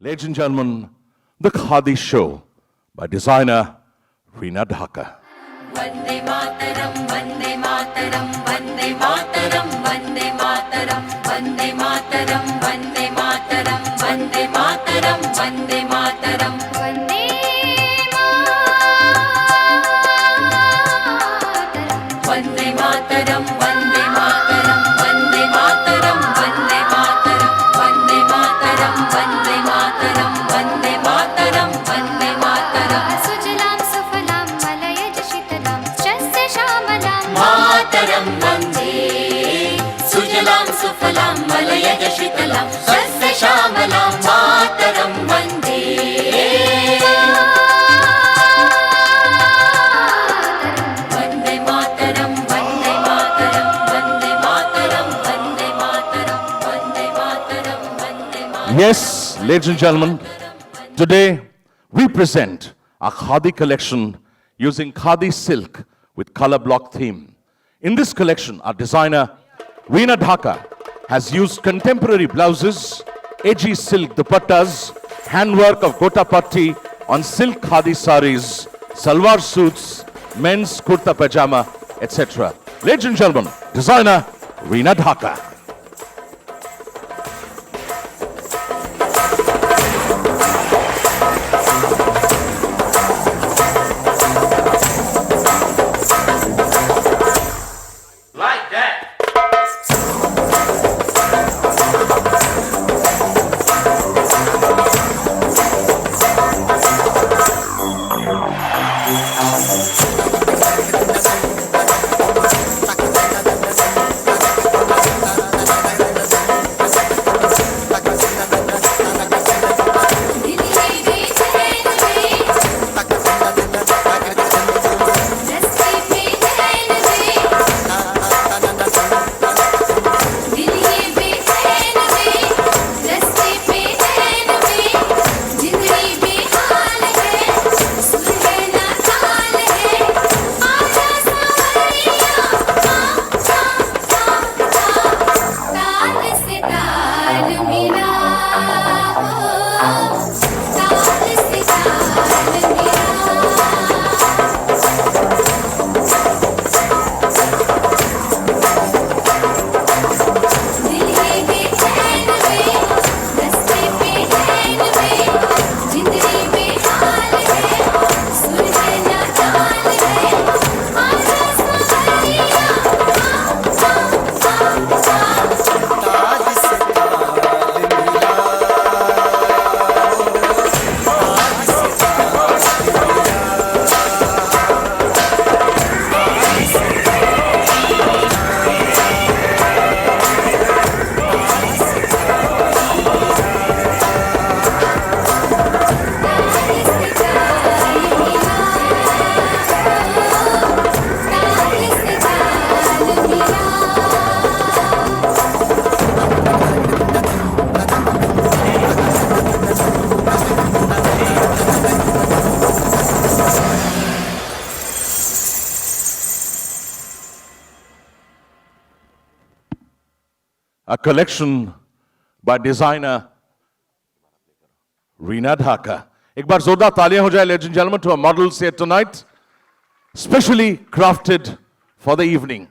Ladies and gentlemen, the Khadi Show by designer Reena Dhaka. Vande Mataram, Vande Mataram, Vande Mataram, Vande Mataram, Vande Mataram, Vande Mataram, Vande Mataram, Vande Mataram, Vande Mataram, Vande Mataram, Vande Mataram, Vande Mataram, Vande Mataram, Vande Mataram, Vande Mataram, Vande Mataram, Vande Mataram, सुजलां सुफलां मलयज शीतलां शस्य श्यामलां मातरं वन्दे सुजलां सुफलां मलयज शीतलां सस्य श्यामलां मातरं वन्दे वन्दे मातरं वन्दे मातरं वन्दे मातरं वन्दे मातरं वन्दे मातरं वन्दे मातरं Yes, ladies and gentlemen, today we present a Khadi collection using Khadi silk with color block theme. In this collection, our designer Reena Dhaka has used contemporary blouses, edgy silk dupattas, handwork of gotapatti on silk Khadi saris, salwar suits, men's kurta pajama, etc. Ladies and gentlemen, designer Reena Dhaka. Like that. A collection by designer Reena Dhaka. एक बार जोरदार तालियां हो जाए, ladies and gentlemen, to our models here tonight, specially crafted for the evening.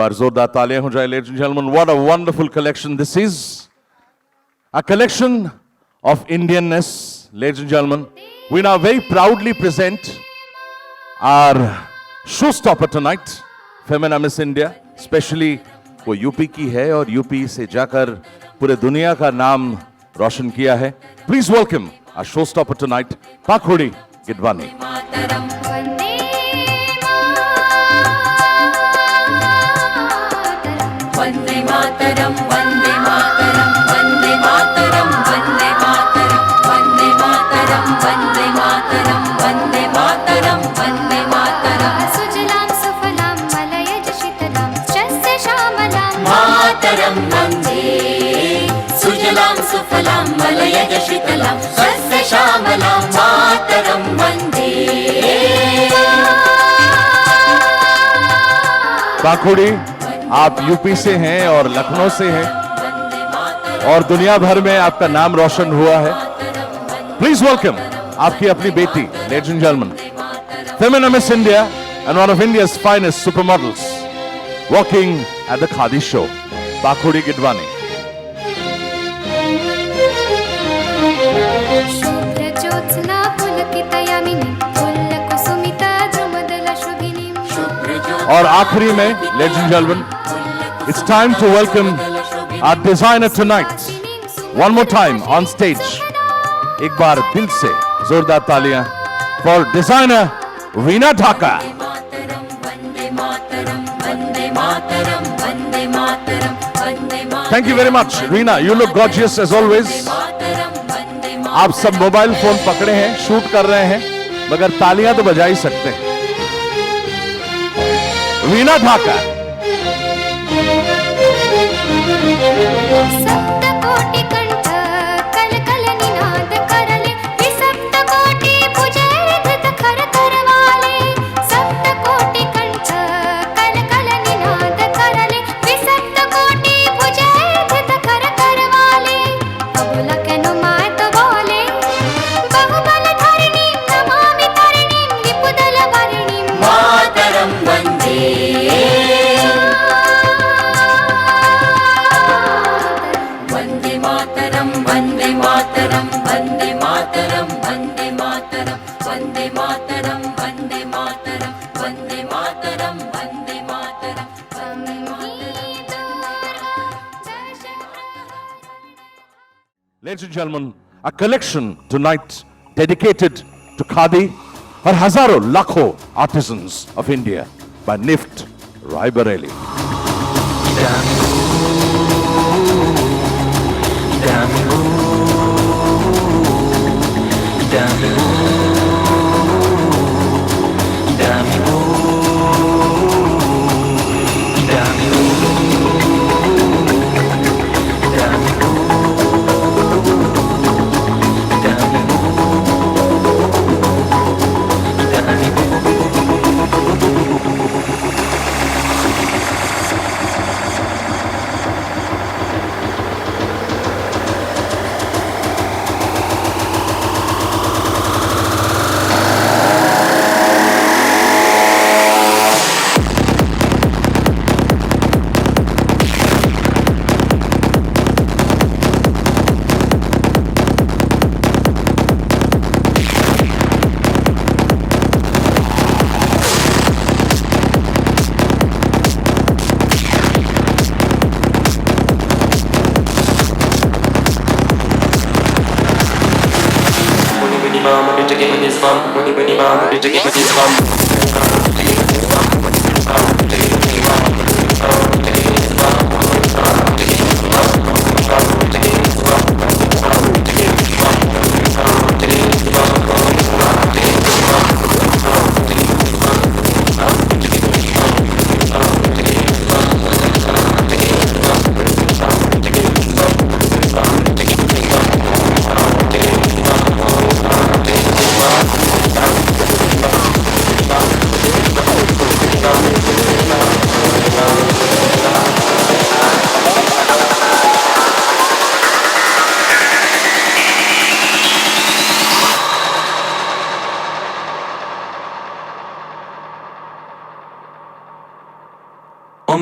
बार जोरदार तालियां हो जाए, ladies and gentlemen. What a wonderful collection this is. A collection of Indianness, ladies and gentlemen. We now very proudly present our showstopper tonight, Femina Miss India. Especially वो UP की है और UP से जाकर पूरे दुनिया का नाम रोशन किया है. Please welcome our showstopper tonight, Pakhodi Gidwani. वन्दे वन्दे मातरं वन्दे मातरं वन्दे मातरं वन्दे मातरं वन्दे मातरं वन्दे मातरं वन्दे मातरं वन्दे मातरं सुजलां सुफलां मलयज शीतलां शस्य श्यामलां मातरं वन्दे सुजलां सुफलां मलयज शीतलां सस्य श्यामलां मातरं वन्दे. पाखुड़ी, आप यूपी से हैं और लखनऊ से हैं और दुनिया भर में आपका नाम रोशन हुआ है. प्लीज वेलकम आपकी अपनी बेटी, ladies and gentleman, Femina Miss India and one of India's finest supermodels, walking at the Khadi show, Pakhodi Gidwani. शुभ्र ज्योत्स्ना पुलकितयामिनी पुल्लकुसुमिता द्रुमदलशोभिनीं और आखिरी में, ladies and gentlemen, it's time to welcome our designer tonight. One more time on stage. एक बार दिल से जोरदार तालियां for designer Reena Dhaka. वन्दे मातरं वन्दे मातरं वन्दे मातरं वन्दे Thank you very much, Reena. You look gorgeous as always. मातरं वन्दे आप सब मोबाइल फोन पकड़े हैं, शूट कर रहे हैं, मगर तालियां तो बजा ही सकते हैं. रीना ढाका. सप्तकोटि कंठ कलकल निनाद करले विसप्तकोटि भुजै धृत खर करवाले सप्तकोटि कंठ कलकल निनाद करले विसप्तकोटि भुजै धृत खर करवाले अबुल केनु मात बोले बहुबल धरणीं नमामि तरणीं विपुदल वर्णीं मातरं वन्दे वन्दे मातरं वन्दे मातरं वन्दे मातरं वन्दे मातरं वन्दे मातरं वन्दे मातरं वन्दे मातरं वन्दे मातरं वन्दे Ladies and gentlemen, a collection tonight dedicated to Khadi और हजारों लाखों artisans of India by Nift Raebareli.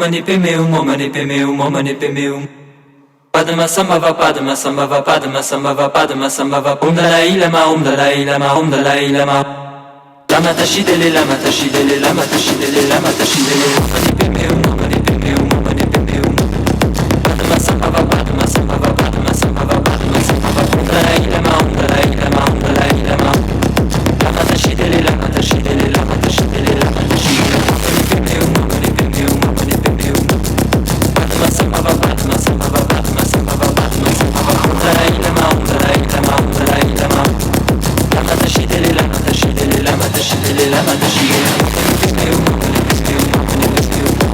mani pe meu, mo mani pe meu, mo mani pe meu. Padma sambhava, padma sambhava, padma sambhava, padma sambhava. Om Dalai Lama, om Dalai Lama, om Dalai Lama. Lama tashidele, lama tashidele, lama tashidele, lama tashidele. Mo mani pe meu, mo mani pe meu, mo mani pe meu. Padma sambhava, padma sambhava, padma sambhava, padma sambhava. Om Dalai Lama, om Dalai Lama, om Dalai Lama. Lama tashidele, lama tashidele, lama tashidele, lama tashidele. Mo mani pe meu, mo mani pe meu, mo mani pe meu. Padma sambhava, padma sambhava, padma sambhava, padma sambhava. Om Dalai Lama, om Dalai Lama, om Dalai Lama. Lama tashidele, lama tashidele, lama tashidele, lama tashidele. Mo mani pe meu, mo mani pe meu, mo mani pe meu.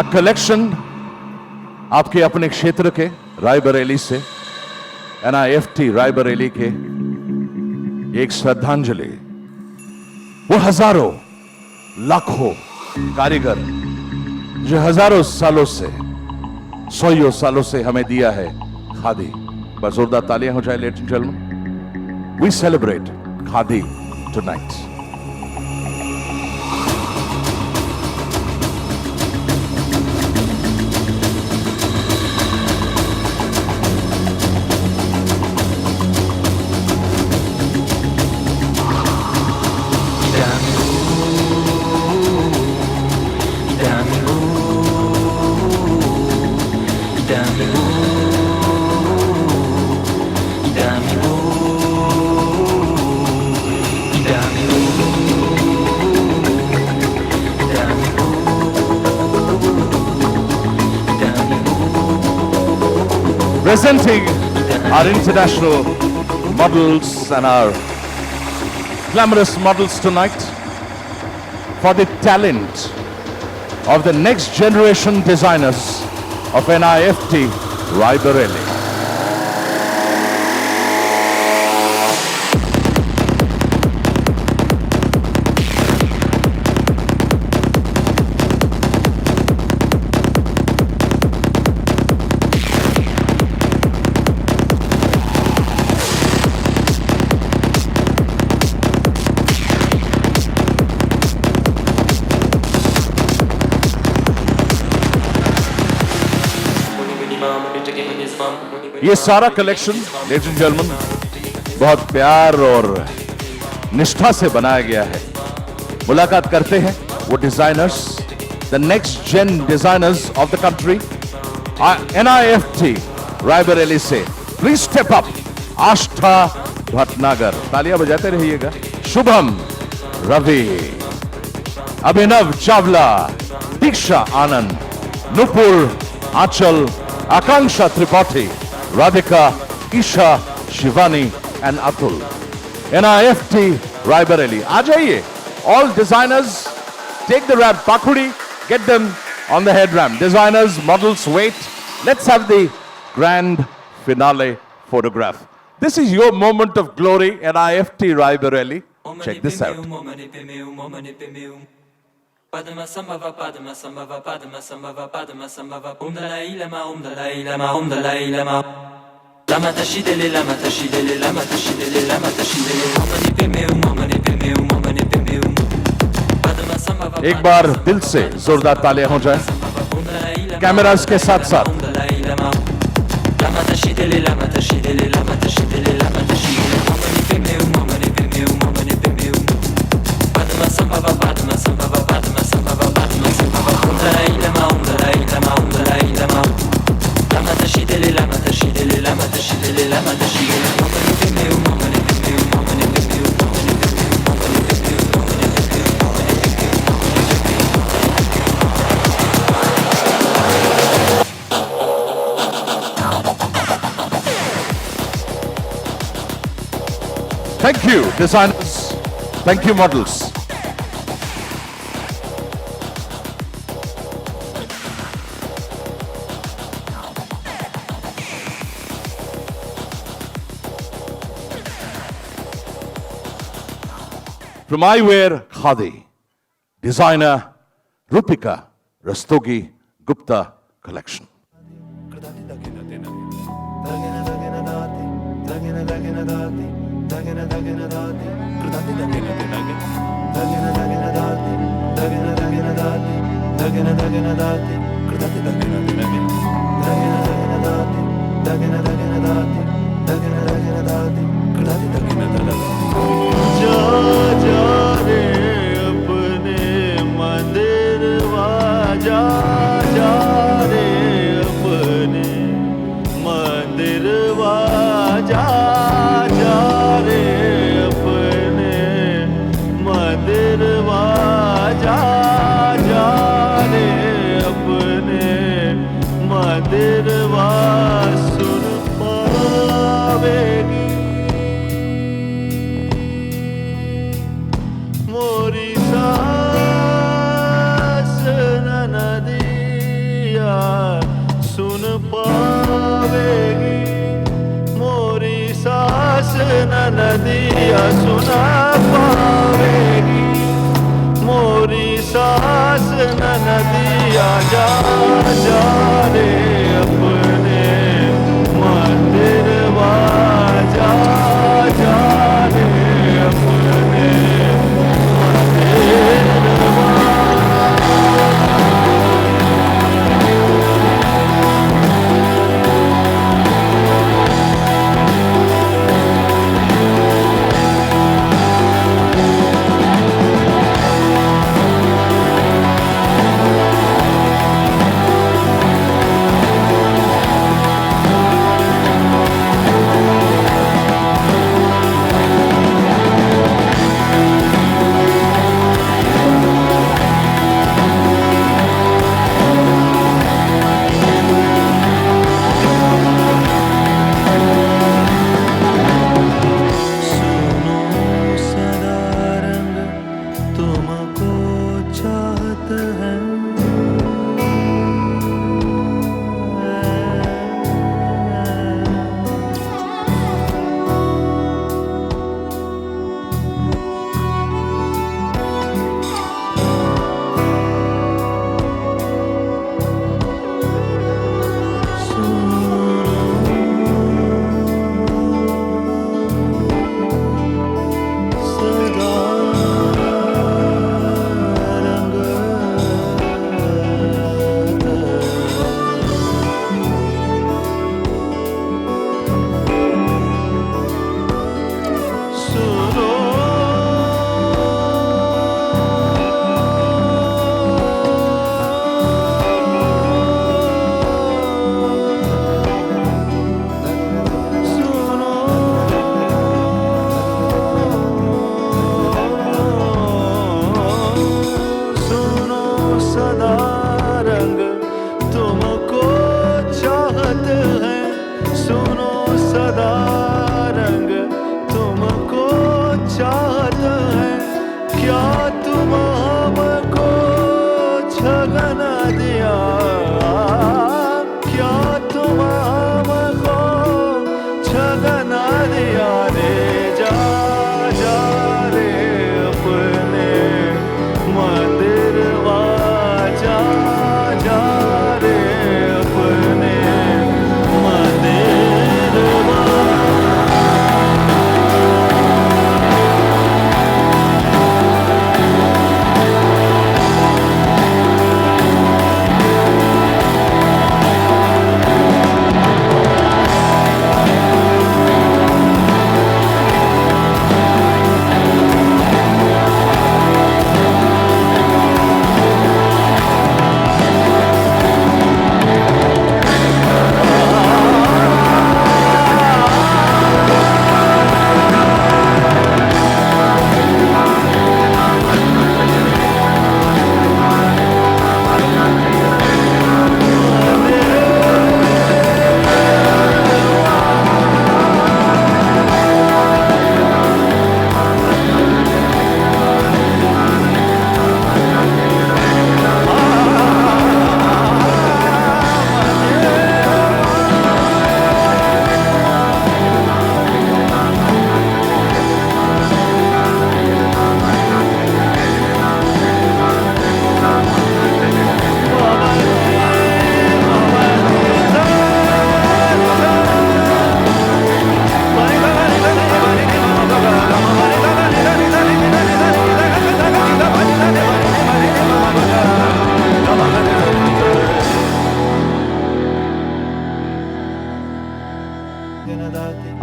A collection आपके अपने क्षेत्र के रायबरेली से NIFT Raebareli के एक श्रद्धांजलि वो हजारों लाखों कारीगर जो हजारों सालों से, सौ सालों से हमें दिया है खादी। बस जोरदार तालियां हो जाए ladies and gentleman. We celebrate khadi tonight. Presenting our international models and our glamorous models tonight for the talent of the next generation designers of NIFT Raebareli. ये सारा कलेक्शन लेडीज एंड जेंटलमैन बहुत प्यार और निष्ठा से बनाया गया है। मुलाकात करते हैं वो designers, the next gen designers of the country, NIFT Raebareli से। Please step up Aashtha Bhatnagar, तालियां बजाते रहिएगा। शुभम रवि, अभिनव चावला, दीक्षा आनंद, नुपुर आंचल, आकांक्षा Tripathi, Radhika, Isha, Shivani and Atul. NIFT Raebareli. आ जाइए. All designers take the ramp. Pakhudi, get them on the head ramp. Designers, models, wait. Let's have the grand finale photograph. This is your moment of glory, NIFT Raebareli. Check this out. Padma sambhava padma sambhava padma sambhava padma sambhava Om Dalai Lama Om Dalai Lama Om Dalai Lama Lama tashidele lama tashidele lama tashidele lama tashidele Omani pe meum omani pe meum omani pe meum Padma sambhava एक बार दिल से जोरदार तालियां हो जाए cameras के साथ साथ। Om Dalai Lama Lama tashidele lama tashidele lama tashidele lama tashidele Omani pe meum omani pe meum omani pe meum Padma sambhava padma sambhava padma sambhava padma sambhava Om Dalai Lama Om Dalai Lama Om Dalai Lama Lama tashidele lama tashidele lama tashidele lama tashidele Omani pe meum omani pe meum omani pe meum omani pe meum omani pe meum omani pe meum omani pe meum Thank you designers, thank you models. From Eyewear Khadi, designer Rupika Rastogi Gupta collection. नदिया सुना पावेगी मोरी सास न नदिया जा जा रे अपने मंदिर जा जा रे अपने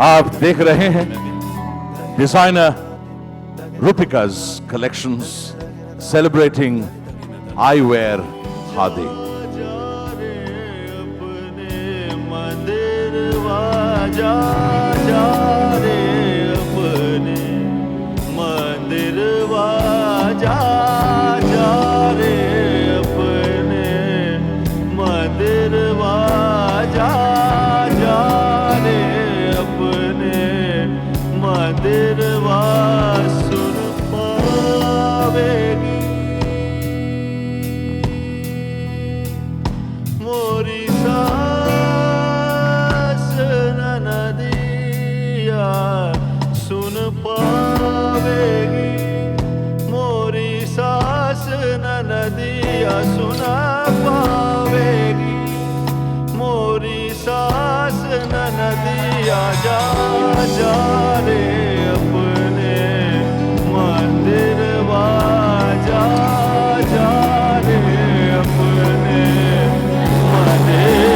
आप देख रहे हैं designer Rupika's collections celebrating eyewear khadi. जा जा रे अपने मंदिर जा जा रे अपने मंदिर जा जा रे अपने मंदिर सुन पावेगी मोरी सास न नदी पास नदिया जा जा रे अपने मंदिर जा जा रे अपने मंदिर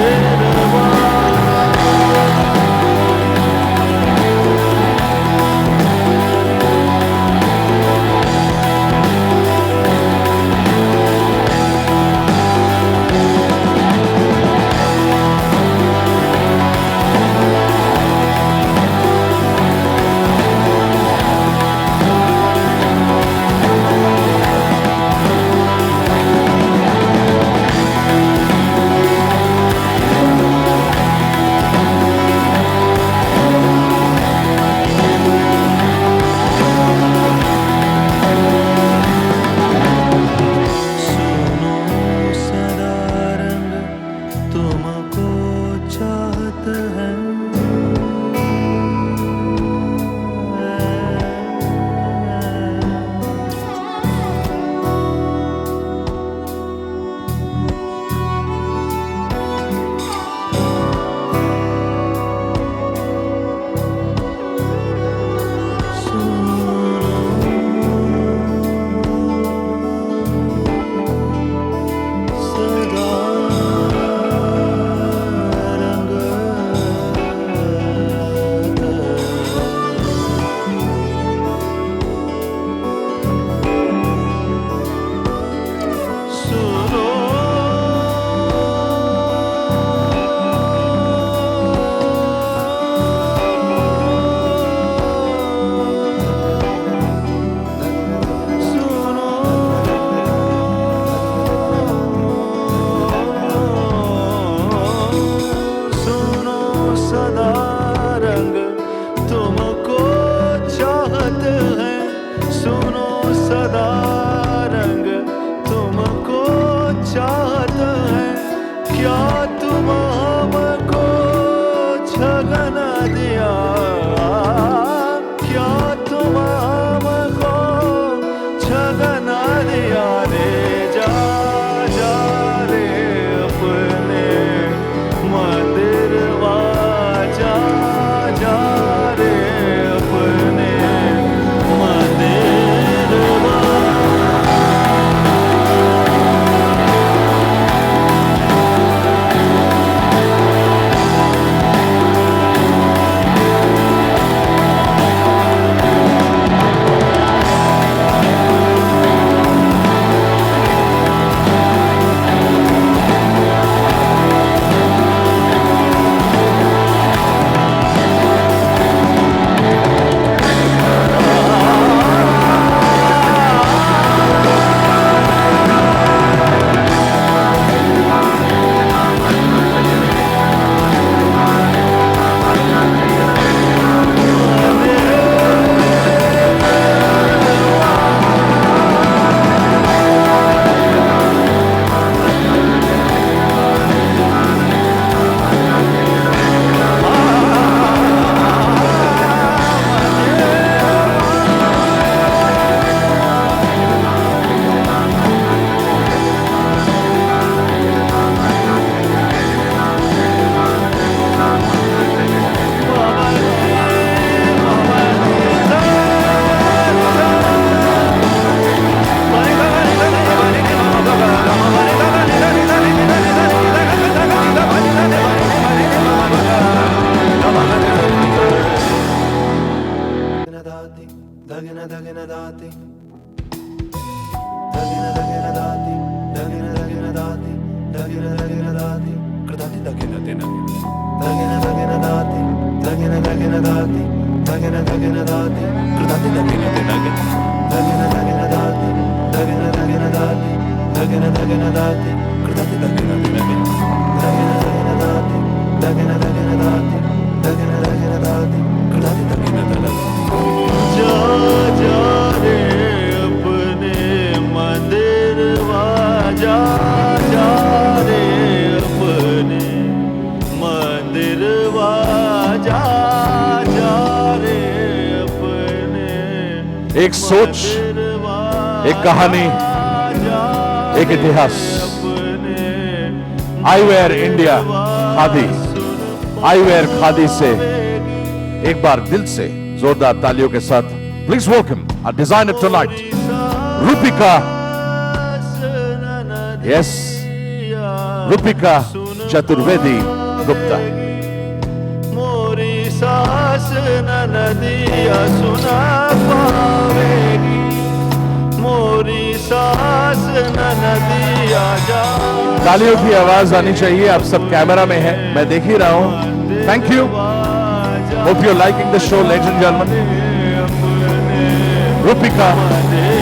एक सोच, एक कहानी, एक इतिहास। Eyewear India khadi. Eyewear khadi से एक बार दिल से जोरदार तालियों के साथ please welcome our designer tonight, Rupika. Yes, Rupika Chaturvedi Gupta. मोरी सास न नदिया सुना पावेगी, मोरी सास न नदिया जा। तालियों की आवाज आनी चाहिए। आप सब कैमरा में हैं, मैं देख ही रहा हूं। Thank you. Hope you liking the show ladies and gentleman. Rupika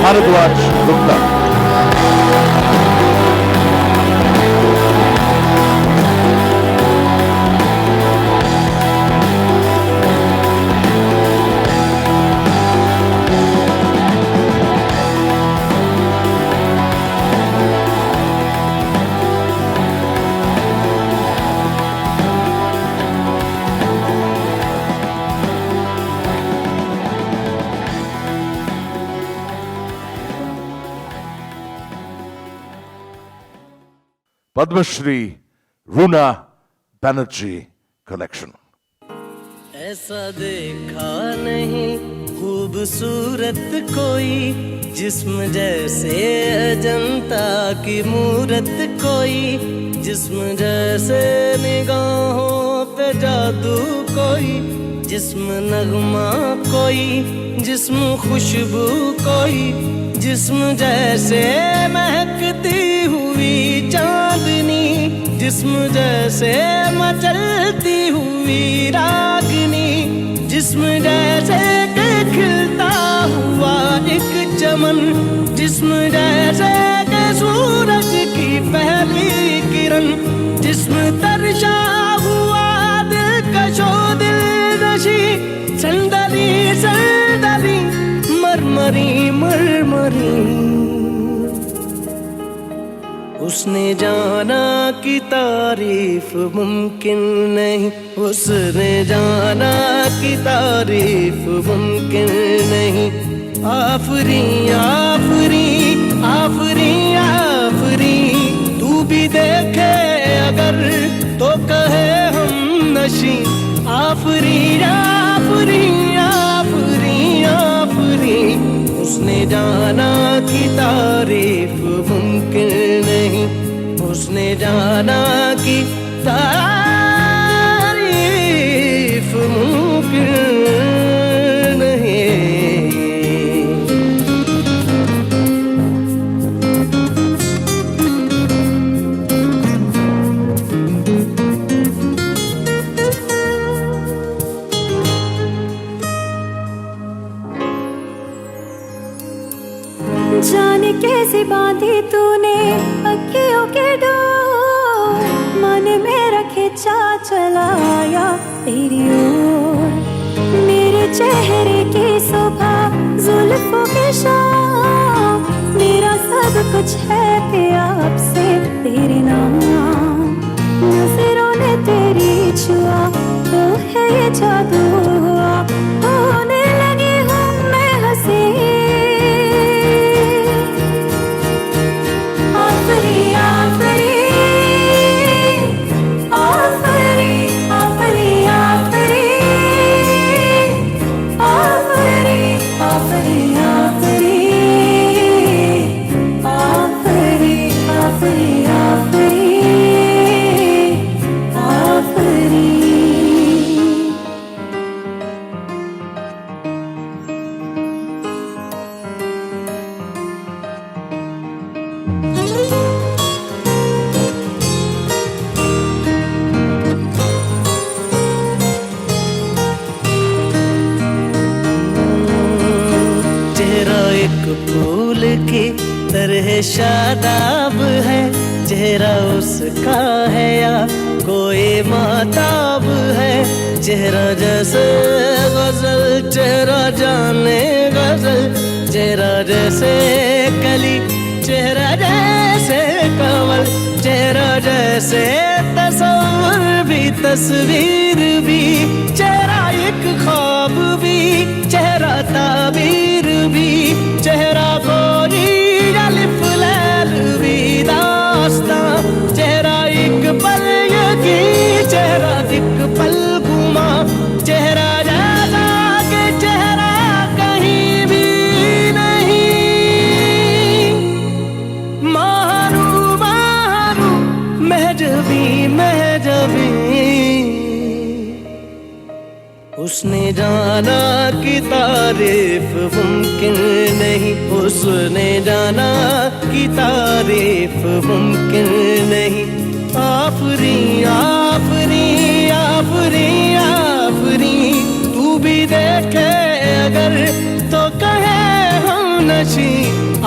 Bhardwaj Gupta. Padmashri Runa Banerjee collection. ऐसा देखा नहीं खूबसूरत कोई, जिस्म जैसे अजंता की मूरत कोई, जिस्म जैसे निगाहों पे जादू कोई, जिस्म नगमा कोई, जिस्म खुशबू कोई, जिस्म जैसे महकती हुई चांदनी, जिस्म जैसे मचलती हुई रागनी, जिस्म जैसे कि खिलता हुआ एक चमन, जिस्म जैसे कि सूरज की पहली किरण, जिस्म तरशा हुआ दिलकशो दिलनशी, संदली संदली मरमरी मरमरी। उसने जाना कि तारीफ मुमकिन नहीं, उसने जाना कि तारीफ मुमकिन नहीं। आफरी आफरी आफरी आफरी, तू भी देखे अगर तो कहे हम नशी। आफरी आफरी आफरी आफरी, उसने जाना कि तारीफ मुमकिन नहीं, उसने जाना कि तारीफ मुमकिन नहीं। जाने कैसे बांधी तूने अखियों के डोर, मन मेरा खिंचा चलाया तेरी ओर। मेरे चेहरे की शोभा जुल्फों के शाम, मेरा सब कुछ है कि आपसे तेरे नाम। नजरों ने तेरी छुआ तो है ये जादू हुआ, होने लगी हूँ मैं हंसी। आफरी आफरी आफरी आफरी आफरी आफरी आफरी आफरी आफरी आफरी आफरी आफरी। चेहरा एक फूल की तरह शादाब है, चेहरा उसका है या कोई माताब है। चेहरा जैसे गजल, चेहरा जाने गजल, चेहरा जैसे कली, चेहरा जैसे कमल, चेहरा जैसे तस्वीर भी तस्वीर भी, चेहरा एक ख्वाब भी, चेहरा ताबीर भी, चेहरा कोई अलिफ लैल भी दास्तां, चेहरा एक पल यकी, चेहरा एक पल उसने जाना कि तारीफ मुमकिन नहीं, उसने जाना कि तारीफ मुमकिन नहीं। आफरी आफरी आफरी आफरी, तू भी देखे अगर तो कहे हम नशी।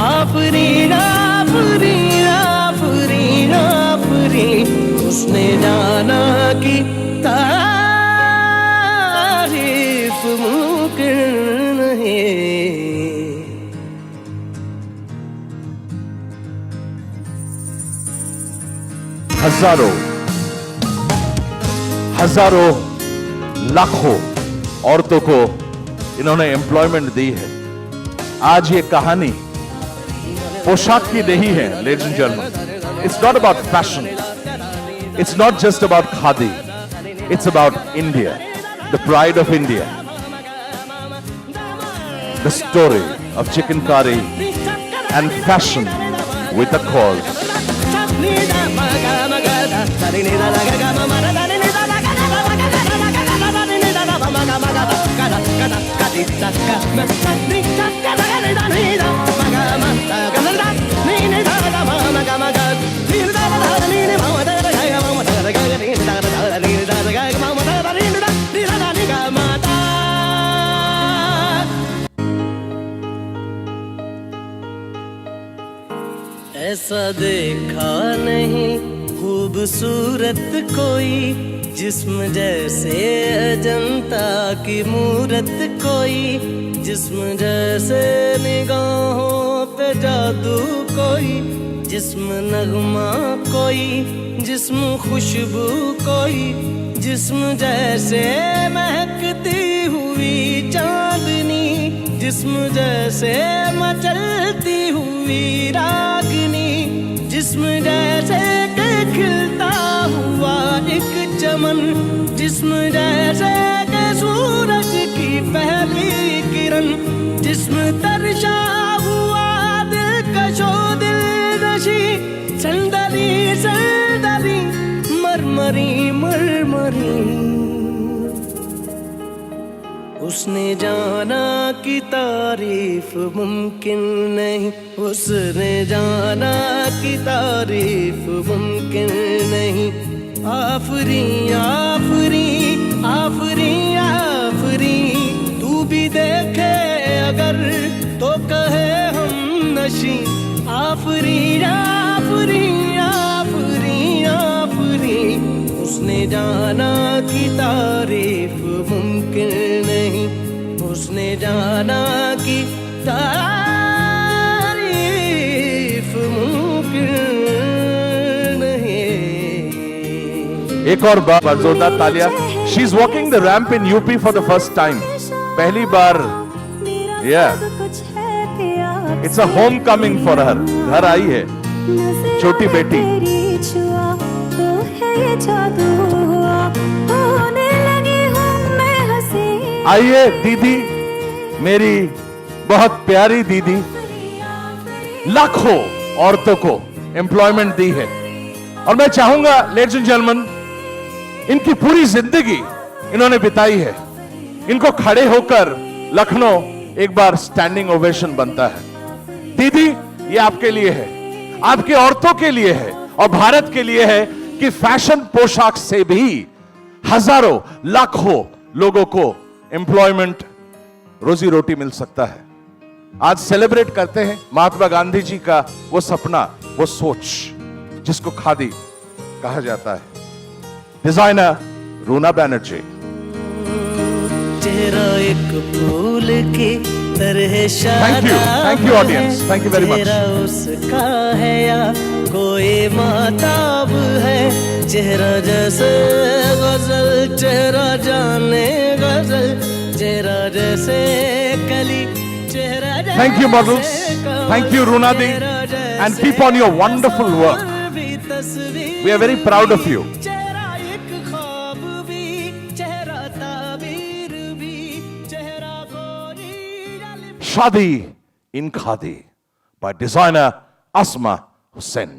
आफरी आफरी आफरी आफरी, उसने जाना कि तारीफ मुमकिन नहीं। हजारों लाखों औरतों को इन्होंने एम्प्लॉयमेंट दी है। आज ये कहानी पोशाक की नहीं है, ladies and gentleman. It's not about fashion, it's not just about khadi, it's about India, the pride of India, the story of chikankari and fashion with a cause. ऐसा देखा नहीं खूबसूरत कोई, जिस्म जैसे अजंता की मूरत कोई, जिस्म जैसे निगाहों पे जादू कोई, जिस्म नगमा कोई, जिस्म खुशबू कोई, जिस्म जैसे महकती हुई चांदनी, जिस्म जैसे मचलती हुई रागनी, जिस्म जैसे के खिलता हुआ एक चमन, जिस्म जैसे के सूरज की पहली किरण, जिस्म तरशा हुआ दिलकशो दिलनशी, संदली संदली मरमरी मरमरी। उसने जाना कि तारीफ मुमकिन नहीं, उसने जाना कि तारीफ मुमकिन नहीं। आफरी आफरी आफरी आफरी, तू भी देखे अगर तो कहे हम नशी। आफरी आफरी आफरी आफरी, उसने जाना कि तारीफ मुमकिन नहीं, उसने जाना कि तारीफ मुमकिन नहीं। एक और बार जोरदार तालियां। She is walking the ramp in UP for the first time, पहली बार। It's a homecoming for her, घर आई है छोटी बेटी। आइए दीदी, मेरी बहुत प्यारी दीदी, लाखों औरतों को एम्प्लॉयमेंट दी है। और मैं चाहूंगा लेडीज एंड जेंटलमैन, इनकी पूरी जिंदगी इन्होंने बिताई है। इनको खड़े होकर लखनऊ एक बार स्टैंडिंग ओवेशन बनता है। दीदी, ये आपके लिए है, आपकी औरतों के लिए है और भारत के लिए है कि फैशन पोशाक से भी हजारों लाखों लोगों को एम्प्लॉयमेंट, रोजी रोटी मिल सकता है। आज सेलिब्रेट करते हैं महात्मा गांधी जी का वो सपना, वो सोच, जिसको खादी कहा जाता है। डिजाइनर रूना बैनर्जी। चेहरा एक फूल की तरह Thank you audience, thank you very much. चेहरा उसका है या कोई माताब है, चेहरा जैसे गजल, चेहरा जाने गजल, चेहरा जैसे कली, चेहरा जैसे Thank you models, thank you Runa Di, and keep on your wonderful work. We are very proud of you. चेहरा एक ख्वाब भी, चेहरा ताबीर भी, चेहरा गोरी Shadi in Khadi by designer Asma Hussain.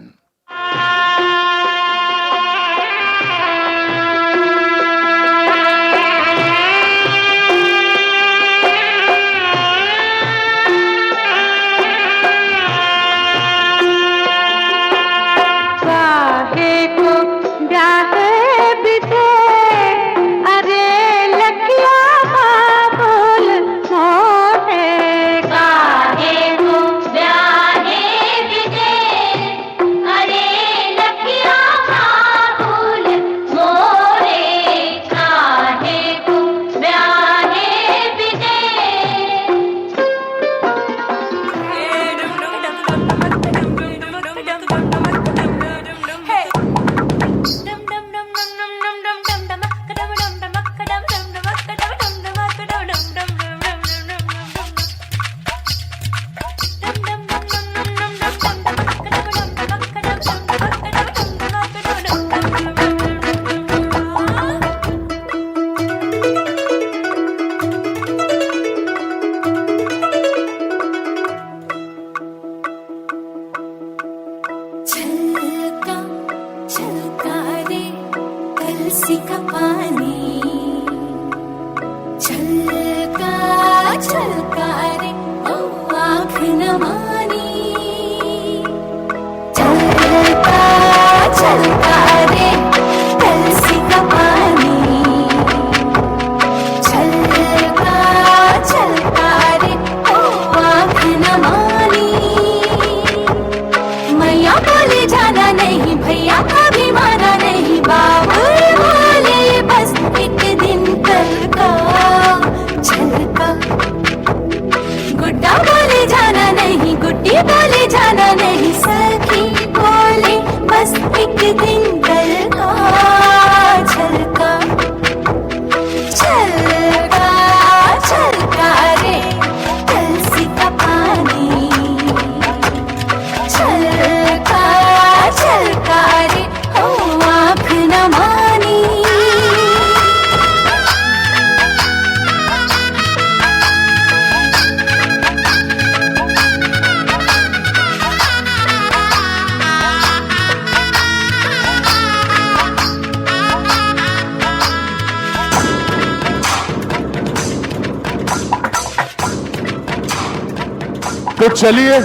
तो चलिए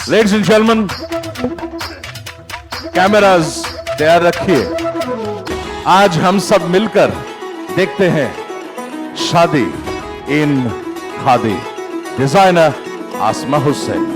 लेडीज एंड जेंटलमैन, कैमरास तैयार रखिए। आज हम सब मिलकर देखते हैं शादी इन खादी। डिजाइनर आसमा हुसैन।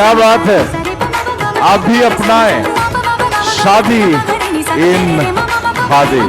क्या बात है, आप भी अपनाएं शादी इन खादी।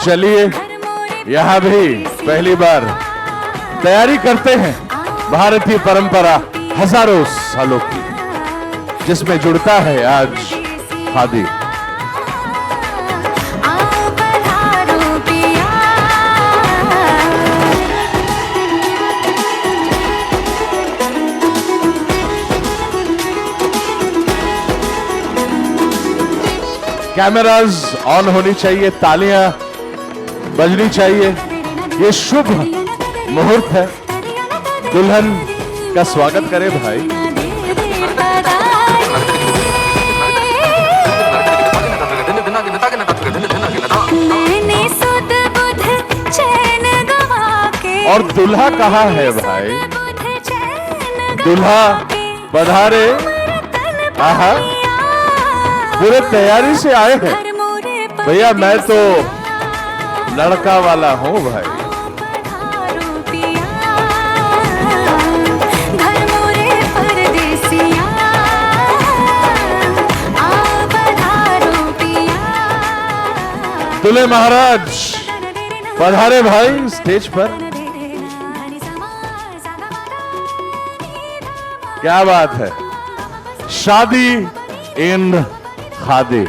चलिए यहाँ भी पहली बार तैयारी करते हैं भारतीय परंपरा हजारों सालों की, जिसमें जुड़ता है आज खादी। कैमरास ऑन होनी चाहिए, तालियां बजनी चाहिए। ये शुभ मुहूर्त है, दुल्हन का स्वागत करें भाई। और दूल्हा कहाँ है भाई? दूल्हा पधारे। आहा, पूरे तैयारी से आए हैं भैया, मैं तो लड़का वाला हूं भाई। दूल्हे महाराज पधारे भाई स्टेज पर। क्या बात है, शादी इन खादी।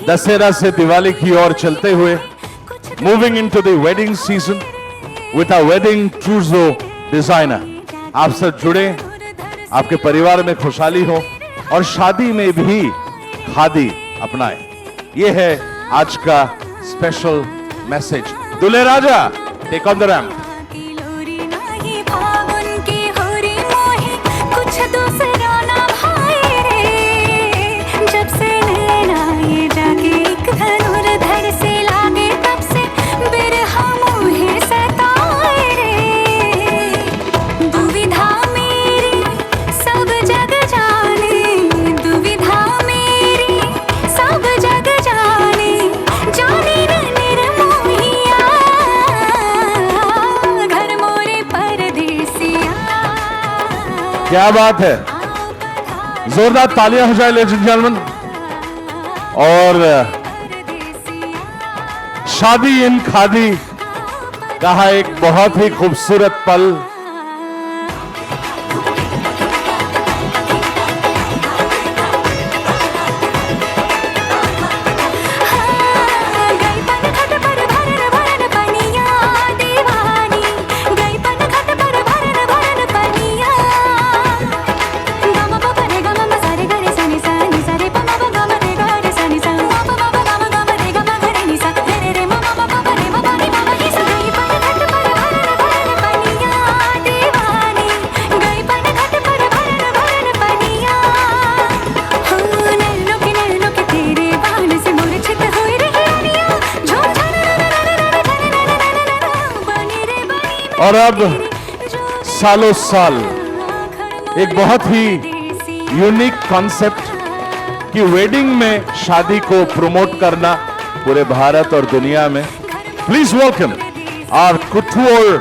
दशहरा से दिवाली की ओर चलते हुए, moving into the wedding season with a wedding ट्रूजो designer. आप सब जुड़े, आपके परिवार में खुशहाली हो और शादी में भी खादी अपनाएं। ये है आज का स्पेशल मैसेज। दूल्हे राजा टेक ऑन द रैंप। क्या बात है, जोरदार तालियां हो जाए लेडीज एंड जेंटलमैन। और शादी इन खादी का एक बहुत ही खूबसूरत पल। और अब सालों साल एक बहुत ही यूनिक कॉन्सेप्ट कि वेडिंग में शादी को प्रमोट करना पूरे भारत और दुनिया में। Please welcome our couture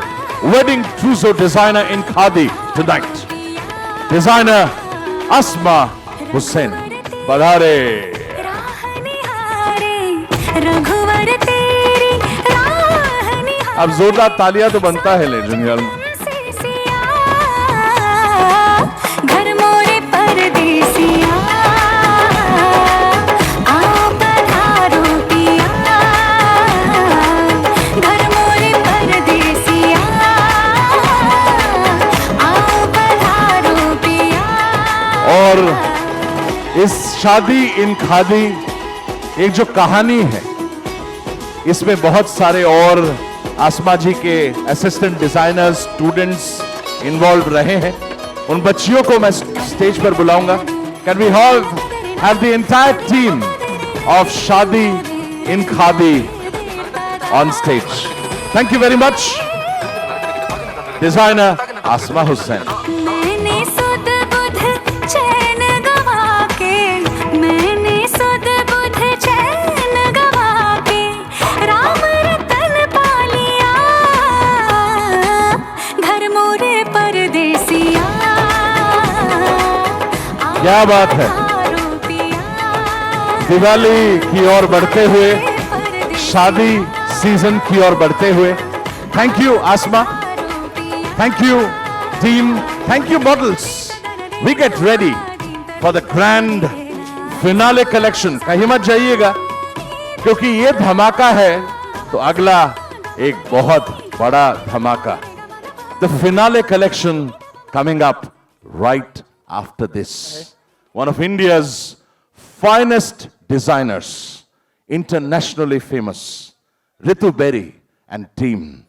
wedding trousseau designer in khadi tonight, designer Asma Hussain। पधारे। अब जोरदार तालियां तो बनता है लेडीज एंड जेंटलमैन। घर मोरे परदेसिया आओ पधारो पिया घर मोरे परदेसिया आओ पधारो पिया। और इस शादी इन खादी एक जो कहानी है, इसमें बहुत सारे और आसमा जी के असिस्टेंट डिजाइनर्स, स्टूडेंट्स इन्वॉल्व रहे हैं। उन बच्चियों को मैं स्टेज पर बुलाऊंगा। Can we have the entire team of Shaadi in Khadi on stage? Thank you very much designer Asma Hussain. मैंने सुध बुध चैन गवा के मैंने सुध बुध चैन गवा के राम रतन पा लिया घर मोरे परदेसिया। क्या बात है। दिवाली की ओर बढ़ते हुए, शादी सीजन की ओर बढ़ते हुए, thank you Asma, thank you team, thank you models. We get ready for the grand finale collection. कहीं मत जाइएगा, क्योंकि ये धमाका है तो अगला एक बहुत बड़ा धमाका, the finale collection coming up right after this. One of India's finest designers, internationally famous, Ritu Berry and team.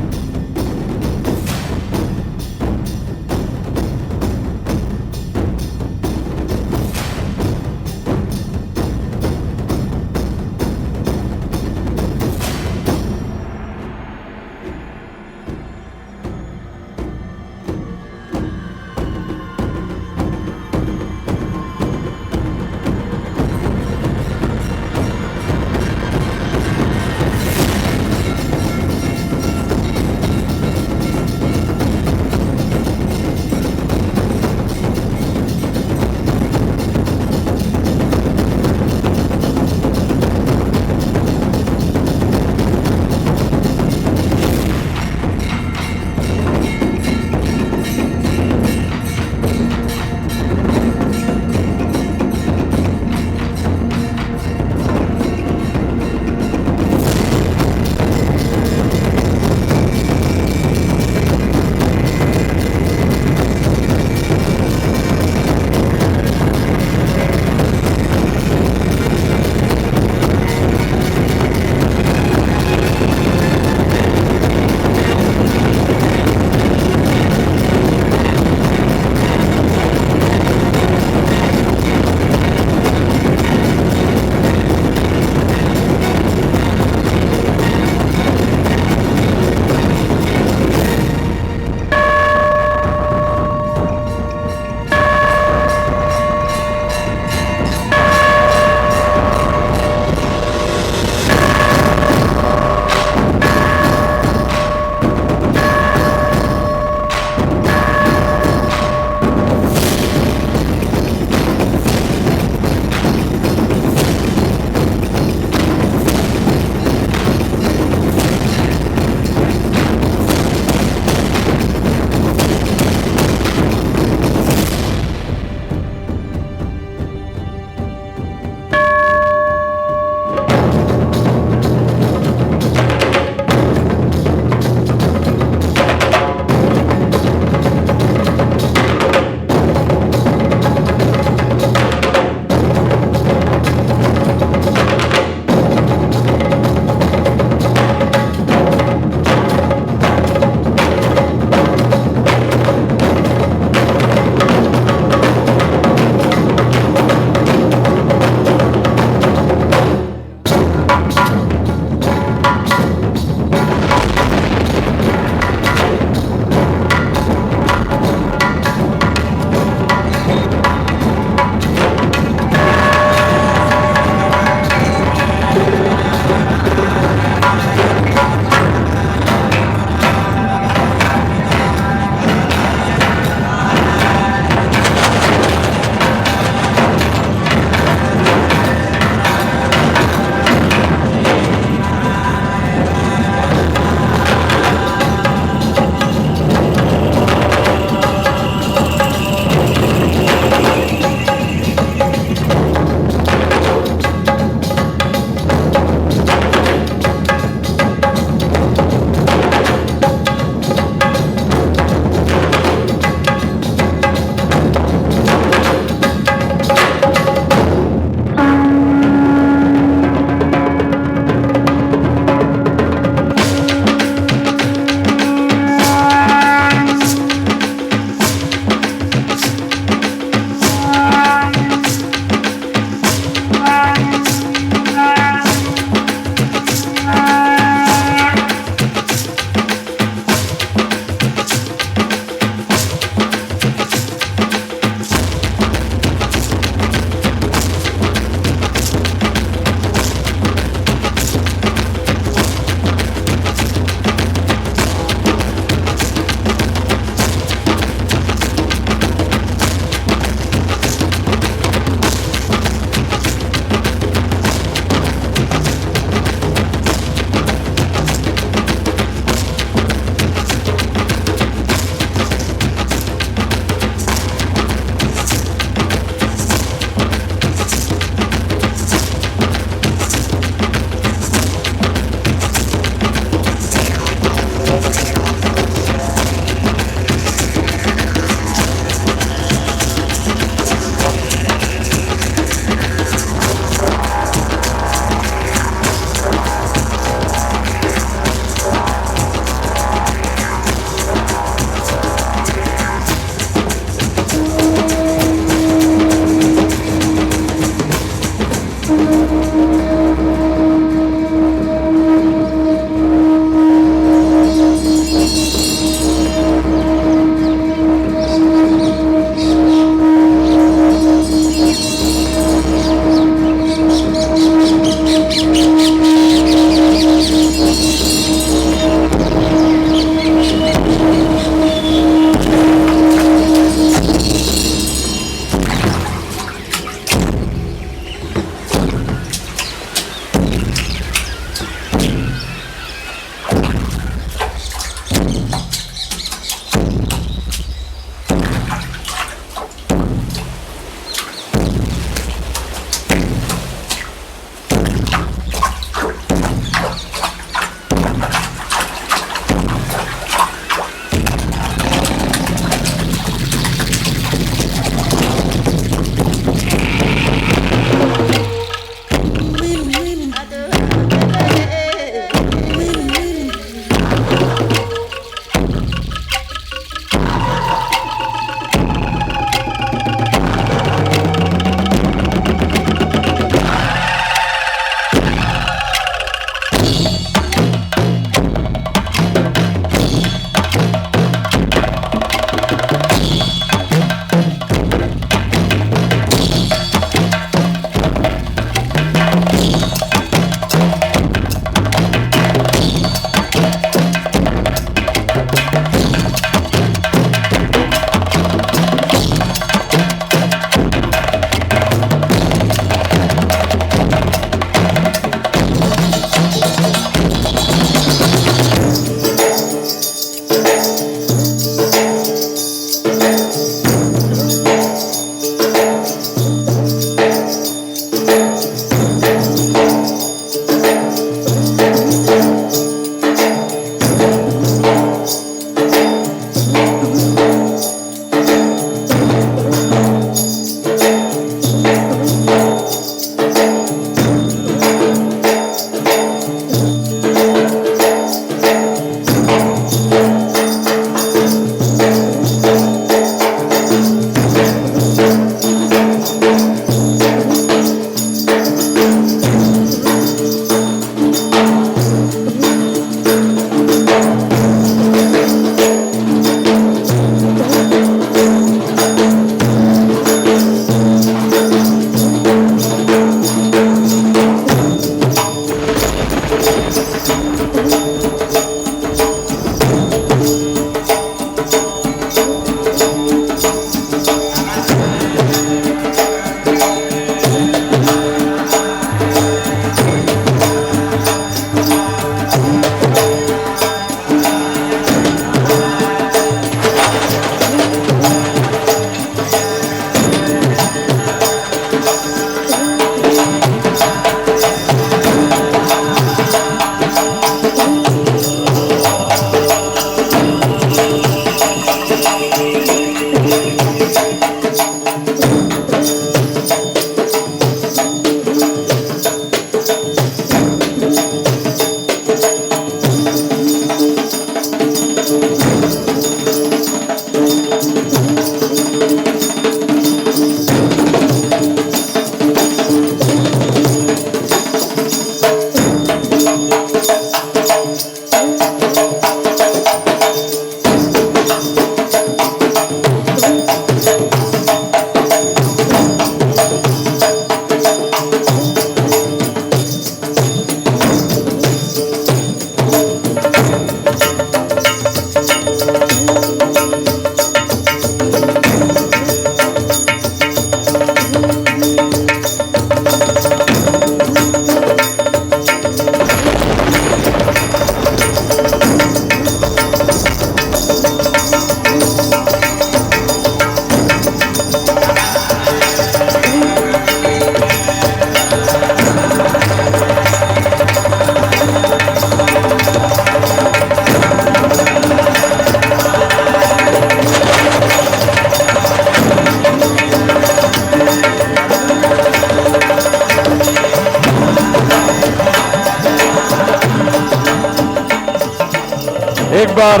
एक बार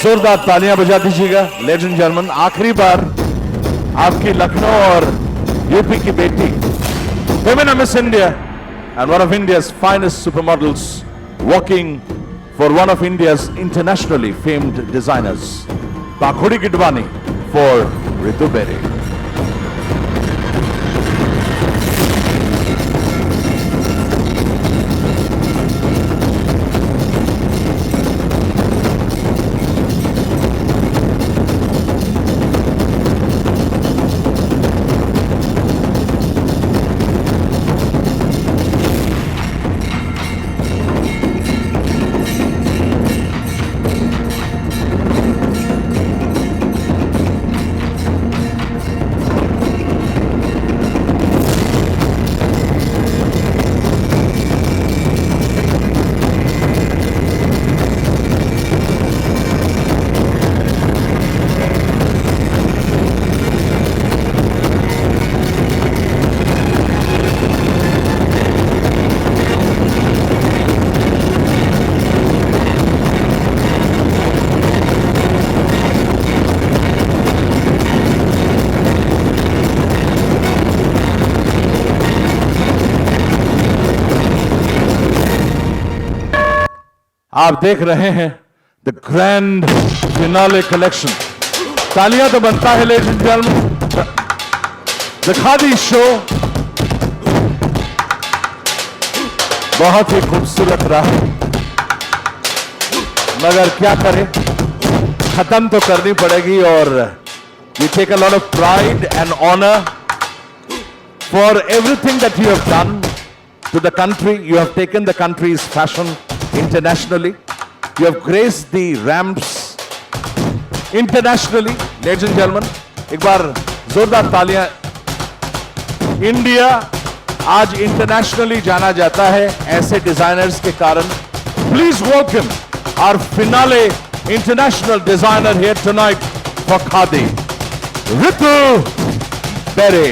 जोरदार तालियां बजा दीजिएगा लेडीज एंड जेंटलमैन। आखिरी बार आपकी लखनऊ और यूपी की बेटी Femina miss India and one of India's finest supermodels working for one of India's internationally famed designers, Pakhudi Gidwani for Ritu Beri. आप देख रहे हैं द ग्रैंड फिनाले कलेक्शन। तालियां तो बनता है ladies and gentleman. The khadi show बहुत ही खूबसूरत रहा, मगर क्या करें, खत्म तो करनी पड़ेगी। और we take a lot of pride and honour for everything that you have done to the country. You have taken the country's fashion internationally. You have graced the ramps internationally. Ladies and gentlemen, एक बार जोरदार तालियां। India आज internationally जाना जाता है ऐसे designers के कारण। Please welcome our finale international designer here tonight for khadi, Ritu Beri.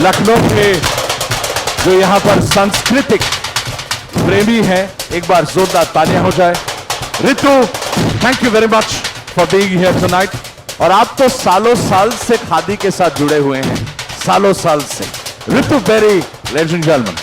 Lucknow के जो यहां पर सांस्कृतिक प्रेमी हैं, एक बार जोरदार तालियां हो जाए। Ritu, thank you very much for being here tonight. और आप तो सालों साल से खादी के साथ जुड़े हुए हैं, सालों साल से। Ritu Beri, ladies and gentleman.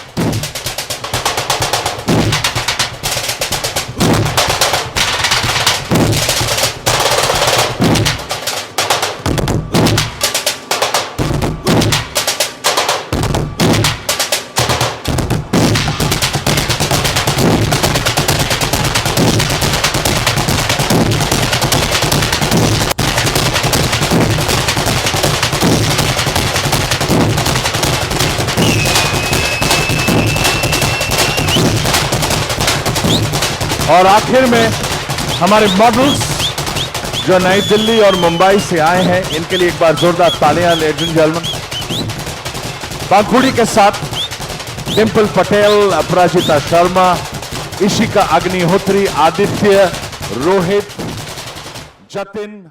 और आखिर में हमारे मॉडल्स जो नई दिल्ली और मुंबई से आए हैं, इनके लिए एक बार जोरदार तालियां लेडीज एंड जेंटलमैन। पंखुड़ी के साथ डिंपल पटेल, अपराजिता शर्मा, इशिका अग्निहोत्री, आदित्य, रोहित, जतिन,